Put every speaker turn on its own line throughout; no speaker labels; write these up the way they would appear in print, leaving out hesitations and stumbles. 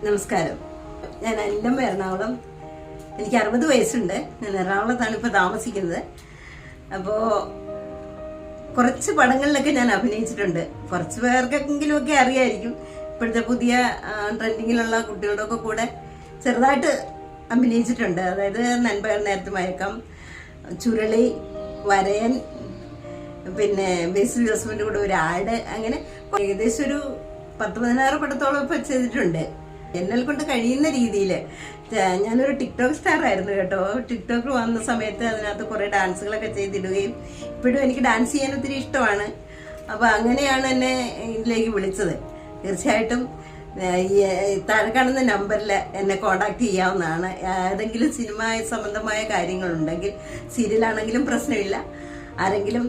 നമസ്കാരം. ഞാൻ അനിലമ്മ, എറണാകുളം. എനിക്ക് 60 വയസ്സുണ്ട്. ഞാൻ എറണാകുളത്താണ് ഇപ്പോൾ താമസിക്കുന്നത്. അപ്പോൾ കുറച്ച് പടങ്ങളിലൊക്കെ ഞാൻ അഭിനയിച്ചിട്ടുണ്ട്. കുറച്ച് പേർക്കെങ്കിലുമൊക്കെ അറിയായിരിക്കും. ഇപ്പോഴത്തെ പുതിയ ട്രെൻഡിങ്ങിലുള്ള കുട്ടികളുടെ ഒക്കെ കൂടെ ചെറുതായിട്ട് അഭിനയിച്ചിട്ടുണ്ട്. അതായത് നൻപകൽ നേരത്ത് മയക്കം, ചുരുളി, വരയൻ, പിന്നെ ബേസിൽ ജോസഫിന്റെ കൂടെ ഒരു ആട്, അങ്ങനെ ഏകദേശം ഒരു 10-16 പടത്തോളം ഇപ്പൊ ചെയ്തിട്ടുണ്ട്. എന്നെ കൊണ്ട് കഴിയുന്ന രീതിയിൽ. ഞാനൊരു ടിക്ടോക്ക് സ്റ്റാർ ആയിരുന്നു കേട്ടോ. ടിക്ടോക്ക് വന്ന സമയത്ത് അതിനകത്ത് കുറെ ഡാൻസുകളൊക്കെ ചെയ്തിടുകയും ഇപ്പോഴും എനിക്ക് ഡാൻസ് ചെയ്യാൻ ഒത്തിരി ഇഷ്ടമാണ്. അപ്പൊ അങ്ങനെയാണ് എന്നെ ഇതിലേക്ക് വിളിച്ചത്. തീർച്ചയായിട്ടും താഴെ കാണുന്ന നമ്പറിൽ എന്നെ കോണ്ടാക്ട് ചെയ്യാവുന്നതാണ്. ഏതെങ്കിലും സിനിമ സംബന്ധമായ കാര്യങ്ങളുണ്ടെങ്കിൽ, സീരിയലാണെങ്കിലും പ്രശ്നമില്ല. ആരെങ്കിലും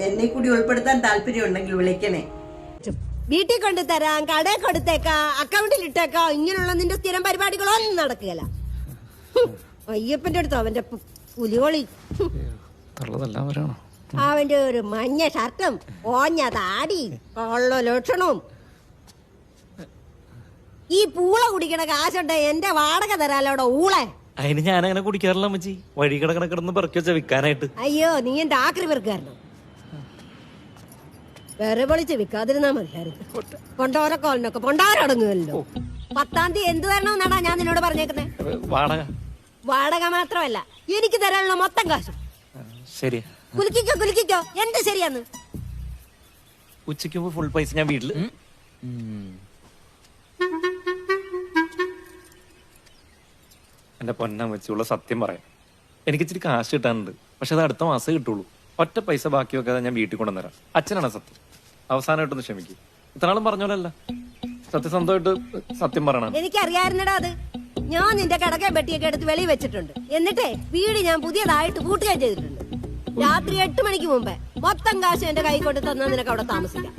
എന്നെ കൂടി ഉൾപ്പെടുത്താൻ താല്പര്യം ഉണ്ടെങ്കിൽ വിളിക്കണേ.
വീട്ടിൽ കൊണ്ടു തരാം, കടയിൽ കൊടുത്തേക്കാം, അക്കൗണ്ടിൽ ഇട്ടേക്കാം. ഇങ്ങനെയുള്ള നിന്റെ സ്ഥിരം പരിപാടികളൊന്നും നടക്കുകയല്ല. അയ്യപ്പന്റെ അടുത്ത് അവന്റെ പുലികളി. അവന്റെ ഒരു മഞ്ഞ ഷർട്ടും ഓഞ്ഞ താടി കൊള്ള ലക്ഷണവും. ഈ പൂള കുടിക്കണ കാശുണ്ട് എന്റെ വാടക തരാലോടെ ഊളെ.
അതിന് ഞാൻ അങ്ങനെ കുടിക്കാറില്ല അമ്മച്ചി. വഴി കിടക്കണ കിടന്ന് പെറുക്കി വെച്ച വിൽക്കാനായിട്ട്.
അയ്യോ, നീ എന്റെ ആക്രി പെറുക്കാരണം. വേറെ പൊളിച്ച് വിൽക്കാതിരുന്നാ മതിയായിരുന്നു. കൊണ്ടോരക്കോലിനൊക്കെ പൊണ്ടാരടങ്ങുമല്ലോ. 10-ാം തീയതി എന്ത് തരണമെന്നാടാ ഞാൻ നിന്നോട് പറഞ്ഞേക്കുന്നേ? വാടക മാത്രമല്ല, എനിക്ക് തരാനുള്ള മൊത്തം കാശും.
ശരി,
കുലുക്കിക്കോ. എന്ത് ശരിയാന്ന്?
ഉച്ചയ്ക്ക് മുമ്പ് ഫുൾ പൈസ ഞാൻ വീട്ടില്. എന്റെ പൊന്നം വെച്ചുള്ള സത്യം പറയാം, എനിക്ക് ഇച്ചിരി കാശ് കിട്ടാനുണ്ട്. പക്ഷെ അത് അടുത്ത മാസം കിട്ടുള്ളൂ. ഒറ്റ പൈസ ബാക്കി വെക്കാതെ ഞാൻ വീട്ടിൽ കൊണ്ടുവന്നരാം. അച്ഛനാണ് സത്യം. അവസാനമായിട്ടൊന്ന് ക്ഷമിക്കും. ഇത്രനാളും പറഞ്ഞോലല്ല, സത്യസന്ധമായിട്ട് സത്യം പറയണം.
എനിക്കറിയായിരുന്നടാ അത്. ഞാൻ നിന്റെ കടക്കെ പെട്ടിയൊക്കെ എടുത്ത് വെളി വെച്ചിട്ടുണ്ട്. എന്നിട്ടേ വീട് ഞാൻ പുതിയതായിട്ട് പൂട്ടുകയും ചെയ്തിട്ടുണ്ട്. രാത്രി 8 മണിക്ക് മുമ്പേ മൊത്തം കാശ് എന്റെ കൈ കൊണ്ട് തന്നാൽ നിനക്ക് അവിടെ താമസിക്കാം.